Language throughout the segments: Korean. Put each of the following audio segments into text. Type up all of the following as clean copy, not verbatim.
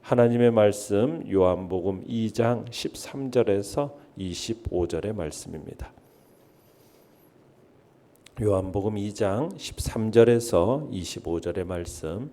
하나님의 말씀 요한복음 2장 13절에서 25절의 말씀입니다. 요한복음 2장 13절에서 25절의 말씀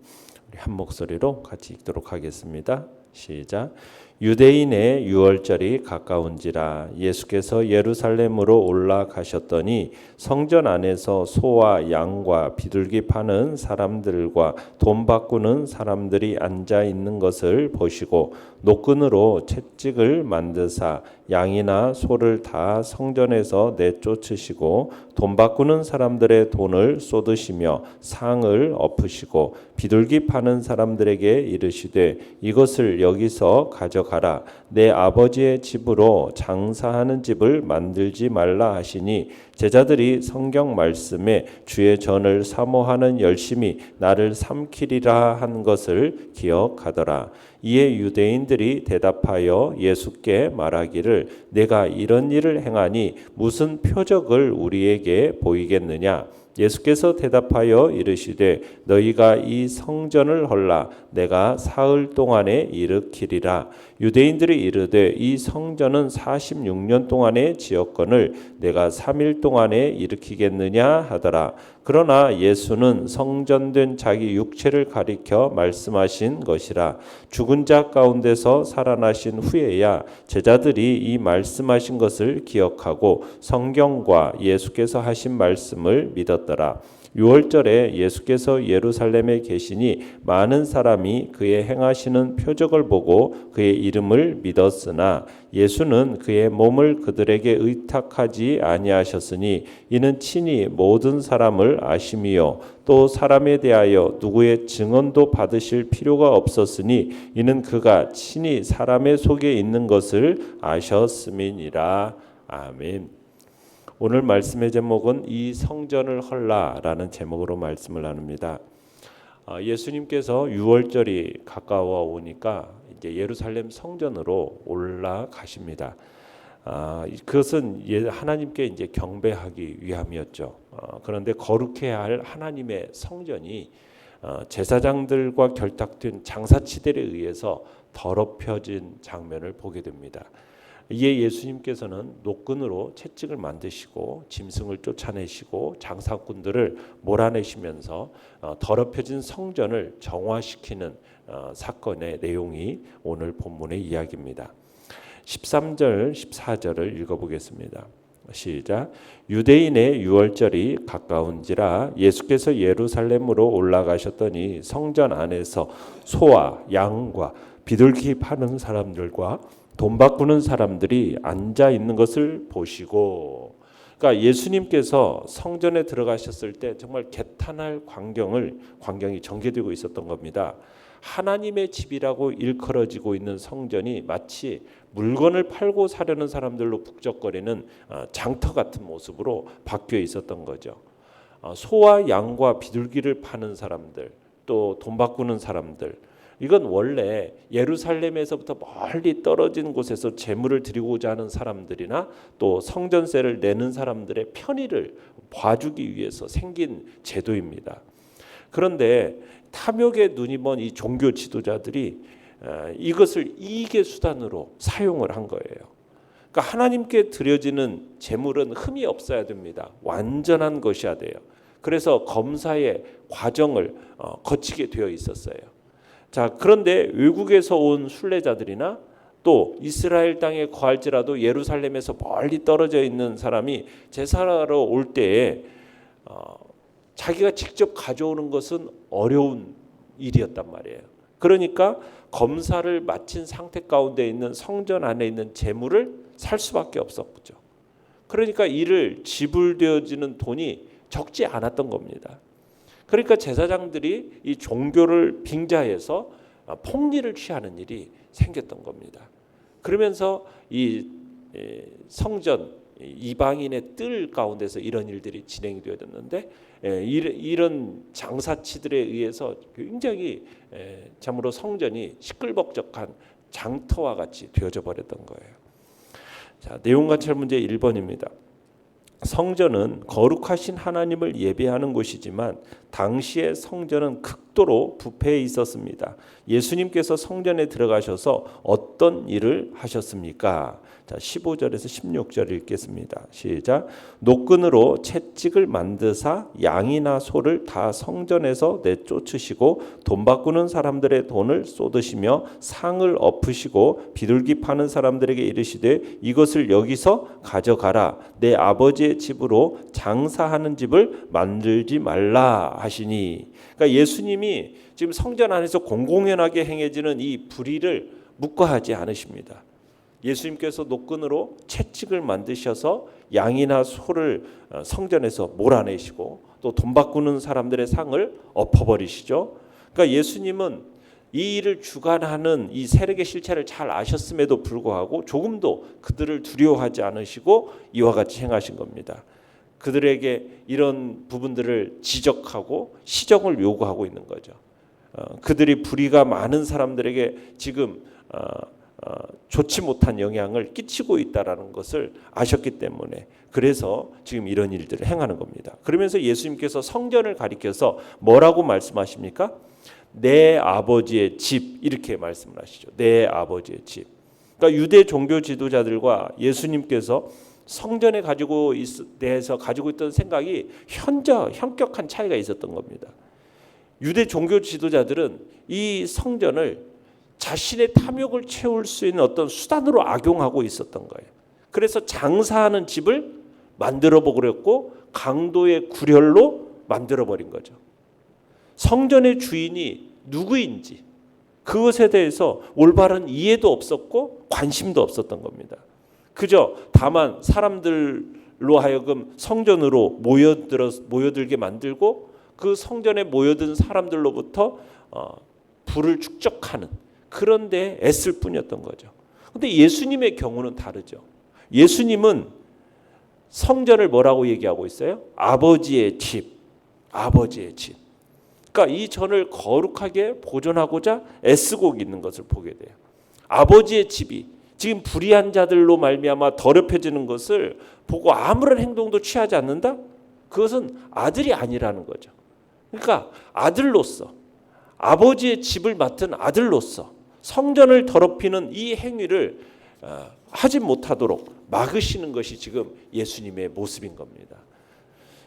우리 한 목소리로 같이 읽도록 하겠습니다. 시작. 유대인의 유월절이 가까운지라 예수께서 예루살렘으로 올라가셨더니 성전 안에서 소와 양과 비둘기 파는 사람들과 돈 바꾸는 사람들이 앉아 있는 것을 보시고 노끈으로 채찍을 만드사 양이나 소를 다 성전에서 내쫓으시고 돈 바꾸는 사람들의 돈을 쏟으시며 상을 엎으시고 비둘기 파는 사람들에게 이르시되 이것을 여기서 가져가라. 내 아버지의 집으로 장사하는 집을 만들지 말라 하시니 제자들이 성경 말씀에 주의 전을 사모하는 열심히 나를 삼키리라 한 것을 기억하더라. 이에 유대인들이 대답하여 예수께 말하기를 내가 이런 일을 행하니 무슨 표적을 우리에게 보이겠느냐. 예수께서 대답하여 이르시되 너희가 이 성전을 헐라 내가 사흘 동안에 일으키리라. 유대인들이 이르되 이 성전은 46년 동안에 지었거늘 내가 3일 동안에 일으키겠느냐 하더라. 그러나 예수는 성전된 자기 육체를 가리켜 말씀하신 것이라. 죽은 자 가운데서 살아나신 후에야 제자들이 이 말씀하신 것을 기억하고 성경과 예수께서 하신 말씀을 믿었더라. 유월절에 예수께서 예루살렘에 계시니 많은 사람이 그의 행하시는 표적을 보고 그의 이름을 믿었으나 예수는 그의 몸을 그들에게 의탁하지 아니하셨으니 이는 친히 모든 사람을 아심이요 또 사람에 대하여 누구의 증언도 받으실 필요가 없었으니 이는 그가 친히 사람의 속에 있는 것을 아셨음이니라. 아멘. 오늘 말씀의 제목은 이 성전을 헐라라는 제목으로 말씀을 나눕니다. 예수님께서 유월절이 가까워 오니까 이제 예루살렘 성전으로 올라가십니다. 그것은 하나님께 이제 경배하기 위함이었죠. 그런데 거룩해야 할 하나님의 성전이 제사장들과 결탁된 장사치들에 의해서 더럽혀진 장면을 보게 됩니다. 이에 예수님께서는 노끈으로 채찍을 만드시고 짐승을 쫓아내시고 장사꾼들을 몰아내시면서 더럽혀진 성전을 정화시키는 사건의 내용이 오늘 본문의 이야기입니다. 13절 14절을 읽어보겠습니다. 시작. 유대인의 유월절이 가까운지라 예수께서 예루살렘으로 올라가셨더니 성전 안에서 소와 양과 비둘기 파는 사람들과 돈 바꾸는 사람들이 앉아 있는 것을 보시고, 그러니까 예수님께서 성전에 들어가셨을 때 정말 개탄할 광경이 전개되고 있었던 겁니다. 하나님의 집이라고 일컬어지고 있는 성전이 마치 물건을 팔고 사려는 사람들로 북적거리는 장터 같은 모습으로 바뀌어 있었던 거죠. 소와 양과 비둘기를 파는 사람들, 또 돈 바꾸는 사람들, 이건 원래 예루살렘에서부터 멀리 떨어진 곳에서 제물을 드리고자 하는 사람들이나 또 성전세를 내는 사람들의 편의를 봐주기 위해서 생긴 제도입니다. 그런데 탐욕에 눈이 먼 이 종교 지도자들이 이것을 이익의 수단으로 사용을 한 거예요. 그러니까 하나님께 드려지는 제물은 흠이 없어야 됩니다. 완전한 것이어야 돼요. 그래서 검사의 과정을 거치게 되어 있었어요. 자, 그런데 외국에서 온 순례자들이나 또 이스라엘 땅에 거할지라도 예루살렘에서 멀리 떨어져 있는 사람이 제사하러 올 때에 자기가 직접 가져오는 것은 어려운 일이었단 말이에요. 그러니까 검사를 마친 상태 가운데 있는 성전 안에 있는 재물을 살 수밖에 없었죠. 그러니까 이를 지불되어지는 돈이 적지 않았던 겁니다. 그러니까 제사장들이 이 종교를 빙자해서 폭리를 취하는 일이 생겼던 겁니다. 그러면서 이 성전 이방인의 뜰 가운데서 이런 일들이 진행이 되었는데 이런 장사치들에 의해서 굉장히 참으로 성전이 시끌벅적한 장터와 같이 되어져 버렸던 거예요. 자, 내용 관찰 문제 1번입니다. 성전은 거룩하신 하나님을 예배하는 곳이지만 당시의 성전은 극도로 부패해 있었습니다. 예수님께서 성전에 들어가셔서 어떤 일을 하셨습니까? 자, 15절에서 16절 읽겠습니다. 시작. 노끈으로 채찍을 만드사 양이나 소를 다 성전에서 내쫓으시고 돈 바꾸는 사람들의 돈을 쏟으시며 상을 엎으시고 비둘기 파는 사람들에게 이르시되 이것을 여기서 가져가라. 내 아버지의 집으로 장사하는 집을 만들지 말라 하시니. 그러니까 예수님이 지금 성전 안에서 공공연하게 행해지는 이 불의를 묵과하지 않으십니다. 예수님께서 노끈으로 채찍을 만드셔서 양이나 소를 성전에서 몰아내시고 또 돈 바꾸는 사람들의 상을 엎어버리시죠. 그러니까 예수님은 이 일을 주관하는 이 세력의 실체를 잘 아셨음에도 불구하고 조금도 그들을 두려워하지 않으시고 이와 같이 행하신 겁니다. 그들에게 이런 부분들을 지적하고 시정을 요구하고 있는 거죠. 그들이 불의가 많은 사람들에게 지금 좋지 못한 영향을 끼치고 있다라는 것을 아셨기 때문에 그래서 지금 이런 일들을 행하는 겁니다. 그러면서 예수님께서 성전을 가리켜서 뭐라고 말씀하십니까? 내 아버지의 집 이렇게 말씀을 하시죠. 내 아버지의 집. 그러니까 유대 종교 지도자들과 예수님께서 성전에 대해서 가지고 있던 생각이 현격한 차이가 있었던 겁니다. 유대 종교 지도자들은 이 성전을 자신의 탐욕을 채울 수 있는 어떤 수단으로 악용하고 있었던 거예요. 그래서 장사하는 집을 만들어 보려고 강도의 구렬로 만들어 버린 거죠. 성전의 주인이 누구인지 그것에 대해서 올바른 이해도 없었고 관심도 없었던 겁니다. 그저 다만 사람들로 하여금 성전으로 모여들게 만들고 그 성전에 모여든 사람들로부터 부를 축적하는 그런 데 애쓸 뿐이었던 거죠. 그런데 예수님의 경우는 다르죠. 예수님은 성전을 뭐라고 얘기하고 있어요? 아버지의 집. 아버지의 집. 그러니까 이 전을 거룩하게 보존하고자 애쓰고 있는 것을 보게 돼요. 아버지의 집이 지금 불의한 자들로 말미암아 더럽혀지는 것을 보고 아무런 행동도 취하지 않는다? 그것은 아들이 아니라는 거죠. 그러니까 아들로서 아버지의 집을 맡은 아들로서 성전을 더럽히는 이 행위를 하지 못하도록 막으시는 것이 지금 예수님의 모습인 겁니다.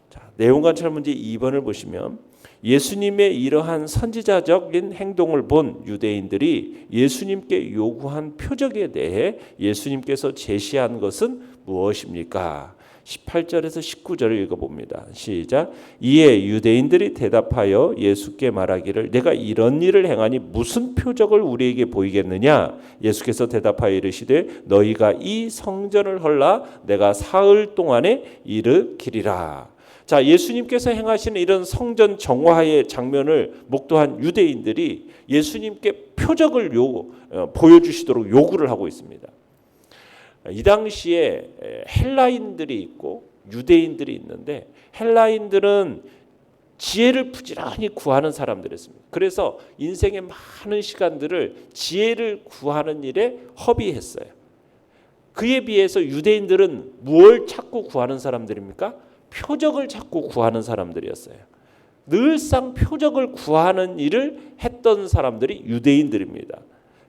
자, 내용관찰 문제 2번을 보시면 예수님의 이러한 선지자적인 행동을 본 유대인들이 예수님께 요구한 표적에 대해 예수님께서 제시한 것은 무엇입니까? 18절에서 19절을 읽어봅니다. 시작. 이에 유대인들이 대답하여 예수께 말하기를 내가 이런 일을 행하니 무슨 표적을 우리에게 보이겠느냐? 예수께서 대답하여 이르시되 너희가 이 성전을 헐라 내가 사흘 동안에 일으키리라. 자, 예수님께서 행하시는 이런 성전 정화의 장면을 목도한 유대인들이 예수님께 표적을 보여주시도록 요구를 하고 있습니다. 이 당시에 헬라인들이 있고 유대인들이 있는데 헬라인들은 지혜를 부지런히 구하는 사람들이었습니다. 그래서 인생의 많은 시간들을 지혜를 구하는 일에 허비했어요. 그에 비해서 유대인들은 뭘 찾고 구하는 사람들입니까? 표적을 찾고 구하는 사람들이었어요. 늘상 표적을 구하는 일을 했던 사람들이 유대인들입니다.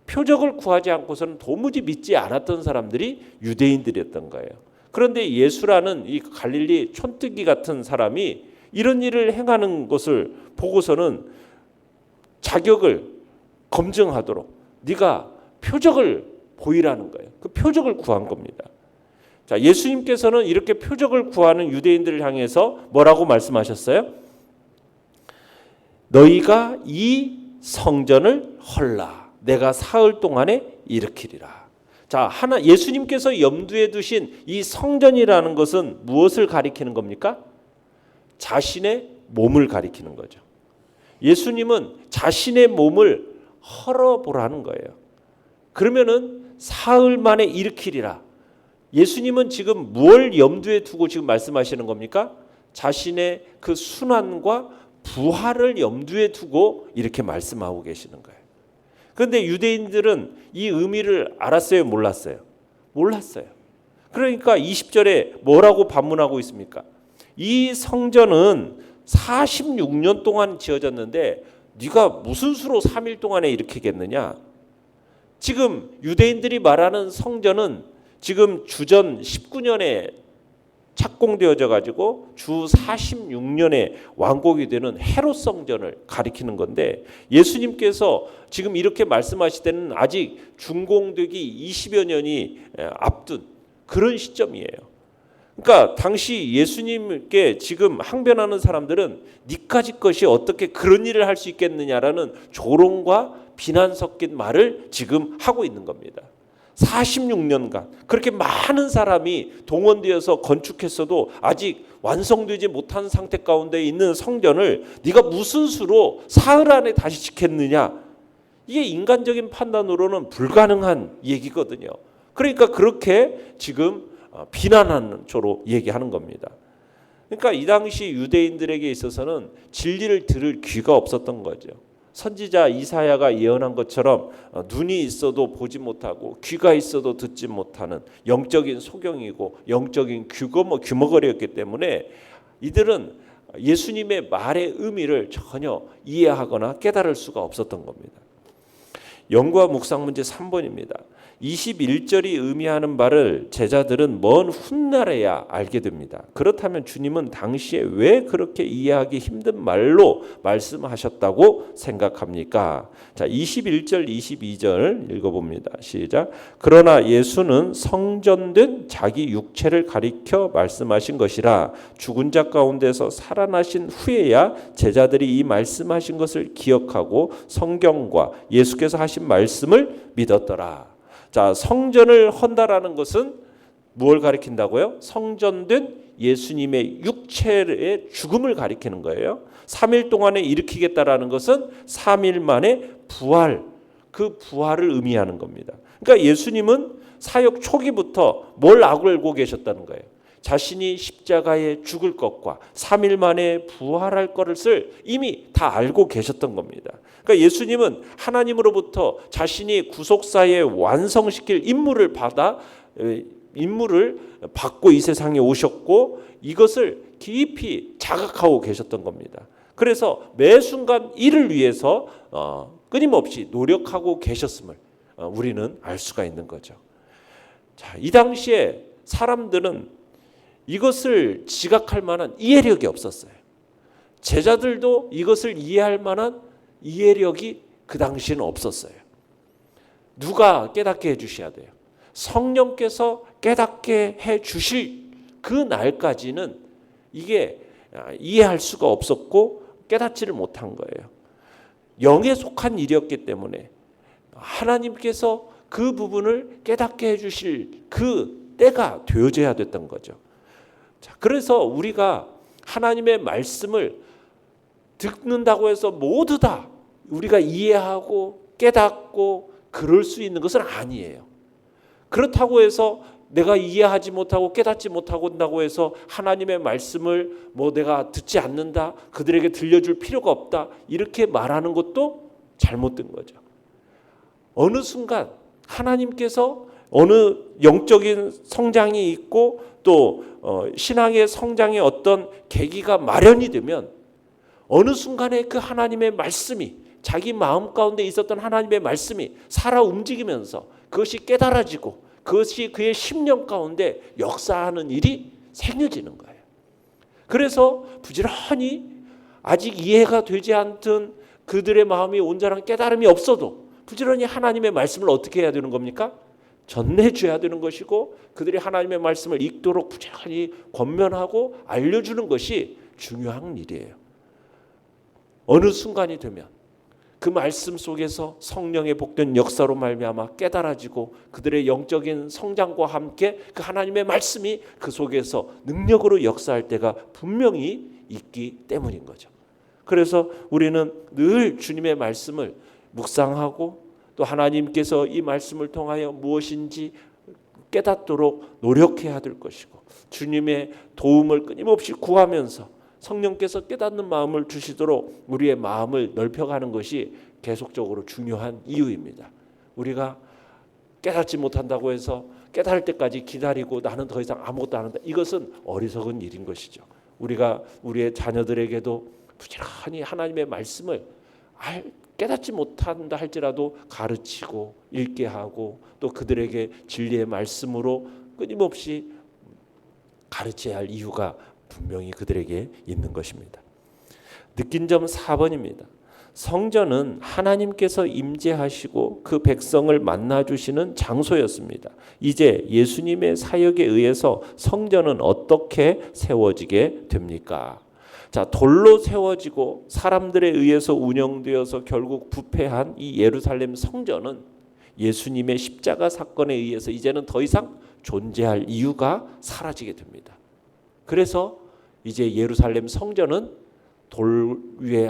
표적을 구하지 않고서는 도무지 믿지 않았던 사람들이 유대인들이었던 거예요. 그런데 예수라는 이 갈릴리 촌뜨기 같은 사람이 이런 일을 행하는 것을 보고서는 자격을 검증하도록 네가 표적을 보이라는 거예요. 그 표적을 구한 겁니다. 자, 예수님께서는 이렇게 표적을 구하는 유대인들을 향해서 뭐라고 말씀하셨어요? 너희가 이 성전을 헐라. 내가 사흘 동안에 일으키리라. 자, 예수님께서 염두에 두신 이 성전이라는 것은 무엇을 가리키는 겁니까? 자신의 몸을 가리키는 거죠. 예수님은 자신의 몸을 헐어보라는 거예요. 그러면은 사흘 만에 일으키리라. 예수님은 지금 무엇을 염두에 두고 지금 말씀하시는 겁니까? 자신의 그 순환과 부활을 염두에 두고 이렇게 말씀하고 계시는 거예요. 그런데 유대인들은 이 의미를 알았어요? 몰랐어요? 몰랐어요. 그러니까 20절에 뭐라고 반문하고 있습니까? 이 성전은 46년 동안 지어졌는데 네가 무슨 수로 3일 동안에 일으키겠느냐? 지금 유대인들이 말하는 성전은 지금 주전 19년에 착공되어져 가지고 주 46년에 완공이 되는 헤롯 성전을 가리키는 건데, 예수님께서 지금 이렇게 말씀하실 때는 아직 준공되기 20여 년이 앞둔 그런 시점이에요. 그러니까 당시 예수님께 지금 항변하는 사람들은 니까지 것이 어떻게 그런 일을 할 수 있겠느냐라는 조롱과 비난 섞인 말을 지금 하고 있는 겁니다. 46년간 그렇게 많은 사람이 동원되어서 건축했어도 아직 완성되지 못한 상태 가운데 있는 성전을 네가 무슨 수로 사흘 안에 다시 짓겠느냐? 이게 인간적인 판단으로는 불가능한 얘기거든요. 그러니까 그렇게 지금 비난하는 조로 얘기하는 겁니다. 그러니까 이 당시 유대인들에게 있어서는 진리를 들을 귀가 없었던 거죠. 선지자 이사야가 예언한 것처럼 눈이 있어도 보지 못하고 귀가 있어도 듣지 못하는 영적인 소경이고 영적인 귀머거리였기 때문에 이들은 예수님의 말의 의미를 전혀 이해하거나 깨달을 수가 없었던 겁니다. 연구와 묵상 문제 3번입니다. 21절이 의미하는 바를 제자들은 먼 훗날에야 알게 됩니다. 그렇다면 주님은 당시에 왜 그렇게 이해하기 힘든 말로 말씀하셨다고 생각합니까? 자, 21절 22절 읽어봅니다. 시작. 그러나 예수는 성전된 자기 육체를 가리켜 말씀하신 것이라 죽은 자 가운데서 살아나신 후에야 제자들이 이 말씀하신 것을 기억하고 성경과 예수께서 하신 말씀을 믿었더라. 자, 성전을 헌다라는 것은 무엇을 가리킨다고요? 성전된 예수님의 육체의 죽음을 가리키는 거예요. 3일 동안에 일으키겠다라는 것은 3일 만에 부활, 그 부활을 의미하는 겁니다. 그러니까 예수님은 사역 초기부터 뭘 알고 계셨다는 거예요. 자신이 십자가에 죽을 것과 3일 만에 부활할 것을 이미 다 알고 계셨던 겁니다. 그러니까 예수님은 하나님으로부터 자신이 구속사에 완성시킬 임무를 받고 이 세상에 오셨고 이것을 깊이 자각하고 계셨던 겁니다. 그래서 매 순간 이를 위해서 끊임없이 노력하고 계셨음을 우리는 알 수가 있는 거죠. 자, 이 당시에 사람들은 이것을 지각할 만한 이해력이 없었어요. 제자들도 이것을 이해할 만한 이해력이 그 당시에는 없었어요. 누가 깨닫게 해주셔야 돼요? 성령께서 깨닫게 해주실 그 날까지는 이게 이해할 수가 없었고 깨닫지를 못한 거예요. 영에 속한 일이었기 때문에 하나님께서 그 부분을 깨닫게 해주실 그 때가 되어져야 됐던 거죠. 자, 그래서 우리가 하나님의 말씀을 듣는다고 해서 모두 다 우리가 이해하고 깨닫고 그럴 수 있는 것은 아니에요. 그렇다고 해서 내가 이해하지 못하고 깨닫지 못한다고 해서 하나님의 말씀을 내가 듣지 않는다, 그들에게 들려줄 필요가 없다, 이렇게 말하는 것도 잘못된 거죠. 어느 순간 하나님께서 어느 영적인 성장이 있고 또 신앙의 성장의 어떤 계기가 마련이 되면 어느 순간에 그 하나님의 말씀이 자기 마음 가운데 있었던 하나님의 말씀이 살아 움직이면서 그것이 깨달아지고 그것이 그의 심령 가운데 역사하는 일이 생겨지는 거예요. 그래서 부지런히 아직 이해가 되지 않던 그들의 마음이 온전한 깨달음이 없어도 부지런히 하나님의 말씀을 어떻게 해야 되는 겁니까? 전해줘야 되는 것이고 그들이 하나님의 말씀을 읽도록 부지런히 권면하고 알려주는 것이 중요한 일이에요. 어느 순간이 되면 그 말씀 속에서 성령의 복된 역사로 말미암아 깨달아지고 그들의 영적인 성장과 함께 그 하나님의 말씀이 그 속에서 능력으로 역사할 때가 분명히 있기 때문인 거죠. 그래서 우리는 늘 주님의 말씀을 묵상하고 또 하나님께서 이 말씀을 통하여 무엇인지 깨닫도록 노력해야 될 것이고 주님의 도움을 끊임없이 구하면서 성령께서 깨닫는 마음을 주시도록 우리의 마음을 넓혀가는 것이 계속적으로 중요한 이유입니다. 우리가 깨닫지 못한다고 해서 깨달을 때까지 기다리고 나는 더 이상 아무것도 안 한다, 이것은 어리석은 일인 것이죠. 우리가 우리의 자녀들에게도 부지런히 하나님의 말씀을 깨닫지 못한다 할지라도 가르치고 읽게 하고 또 그들에게 진리의 말씀으로 끊임없이 가르쳐야 할 이유가 분명히 그들에게 있는 것입니다. 느낀 점 4번입니다. 성전은 하나님께서 임재하시고 그 백성을 만나주시는 장소였습니다. 이제 예수님의 사역에 의해서 성전은 어떻게 세워지게 됩니까? 자, 돌로 세워지고 사람들에 의해서 운영되어서 결국 부패한 이 예루살렘 성전은 예수님의 십자가 사건에 의해서 이제는 더 이상 존재할 이유가 사라지게 됩니다. 그래서 이제 예루살렘 성전은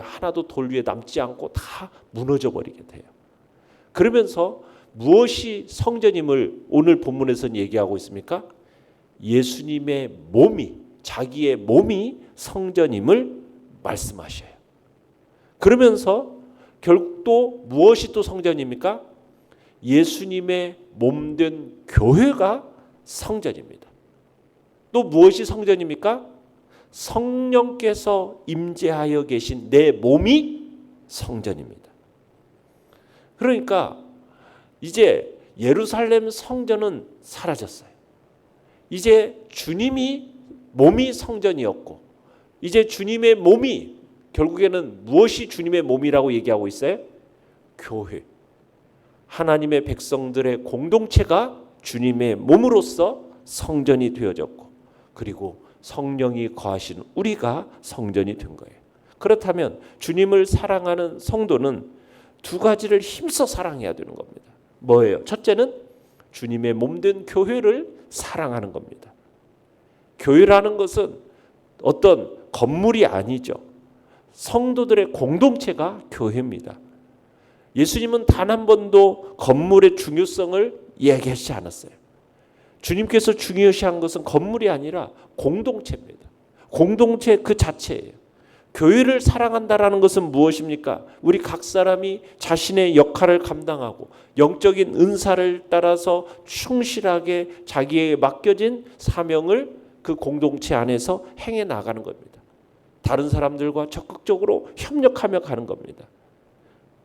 하나도 돌 위에 남지 않고 다 무너져 버리게 돼요. 그러면서 무엇이 성전임을 오늘 본문에서는 얘기하고 있습니까? 예수님의 자기의 몸이 성전임을 말씀하셔요. 그러면서 결국 또 무엇이 또 성전입니까? 예수님의 몸된 교회가 성전입니다. 또 무엇이 성전입니까? 성령께서 임재하여 계신 내 몸이 성전입니다. 그러니까 이제 예루살렘 성전은 사라졌어요. 이제 주님이 몸이 성전이었고 이제 주님의 몸이 결국에는 무엇이 주님의 몸이라고 얘기하고 있어요? 교회. 하나님의 백성들의 공동체가 주님의 몸으로서 성전이 되어졌고 그리고 성령이 거하신 우리가 성전이 된 거예요. 그렇다면 주님을 사랑하는 성도는 두 가지를 힘써 사랑해야 되는 겁니다. 뭐예요? 첫째는 주님의 몸된 교회를 사랑하는 겁니다. 교회라는 것은 어떤 건물이 아니죠. 성도들의 공동체가 교회입니다. 예수님은 단 한 번도 건물의 중요성을 얘기하지 않았어요. 주님께서 중요시한 것은 건물이 아니라 공동체입니다. 공동체 그 자체예요. 교회를 사랑한다라는 것은 무엇입니까? 우리 각 사람이 자신의 역할을 감당하고 영적인 은사를 따라서 충실하게 자기에게 맡겨진 사명을 그 공동체 안에서 행해 나가는 겁니다. 다른 사람들과 적극적으로 협력하며 가는 겁니다.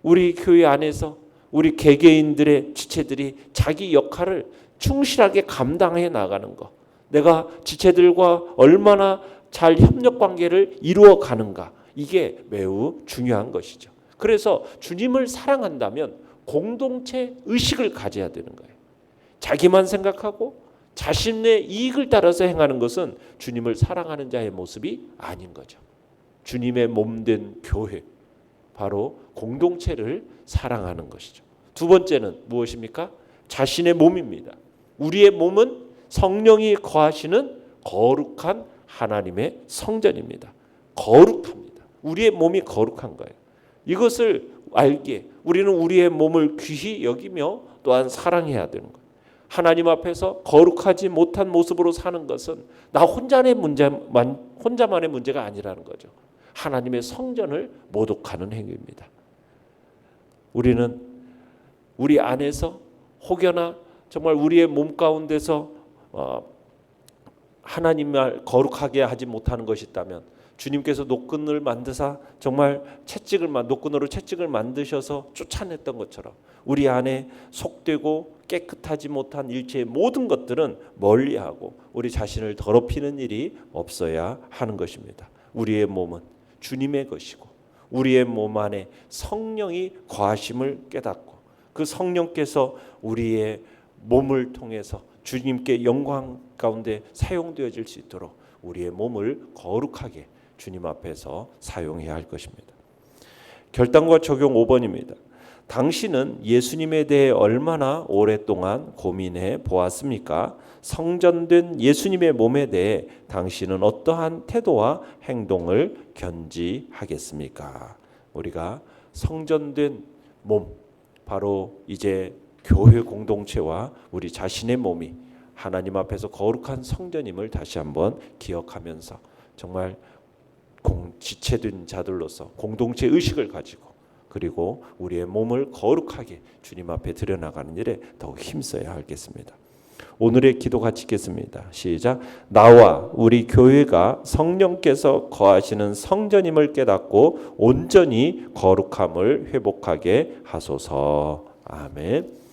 우리 교회 안에서 우리 개개인들의 지체들이 자기 역할을 충실하게 감당해 나가는 것, 내가 지체들과 얼마나 잘 협력 관계를 이루어 가는가, 이게 매우 중요한 것이죠. 그래서 주님을 사랑한다면 공동체 의식을 가져야 되는 거예요. 자기만 생각하고 자신의 이익을 따라서 행하는 것은 주님을 사랑하는 자의 모습이 아닌 거죠. 주님의 몸된 교회, 바로 공동체를 사랑하는 것이죠. 두 번째는 무엇입니까? 자신의 몸입니다. 우리의 몸은 성령이 거하시는 거룩한 하나님의 성전입니다. 거룩합니다. 우리의 몸이 거룩한 거예요. 이것을 알기에 우리는 우리의 몸을 귀히 여기며 또한 사랑해야 되는 거예요. 하나님 앞에서 거룩하지 못한 모습으로 사는 것은 나 혼자만의 문제가 아니라는 거죠. 하나님의 성전을 모독하는 행위입니다. 우리는 우리 안에서 혹여나 정말 우리의 몸 가운데서 하나님을 거룩하게 하지 못하는 것이 있다면 주님께서 노끈을 만드사 정말 노끈으로 채찍을 만드셔서 쫓아냈던 것처럼 우리 안에 속되고 깨끗하지 못한 일체의 모든 것들은 멀리하고 우리 자신을 더럽히는 일이 없어야 하는 것입니다. 우리의 몸은 주님의 것이고 우리의 몸 안에 성령이 거하심을 깨닫고 그 성령께서 우리의 몸을 통해서 주님께 영광 가운데 사용되어질 수 있도록 우리의 몸을 거룩하게 주님 앞에서 사용해야 할 것입니다. 결단과 적용 5번입니다. 당신은 예수님에 대해 얼마나 오랫동안 고민해 보았습니까? 성전된 예수님의 몸에 대해 당신은 어떠한 태도와 행동을 견지하겠습니까? 우리가 성전된 몸, 바로 이제 교회 공동체와 우리 자신의 몸이 하나님 앞에서 거룩한 성전임을 다시 한번 기억하면서 정말 지체된 자들로서 공동체 의식을 가지고 그리고 우리의 몸을 거룩하게 주님 앞에 드려나가는 일에 더욱 힘써야 하겠습니다. 오늘의 기도 같이 읽겠습니다. 시작. 나와 우리 교회가 성령께서 거하시는 성전임을 깨닫고 온전히 거룩함을 회복하게 하소서. 아멘.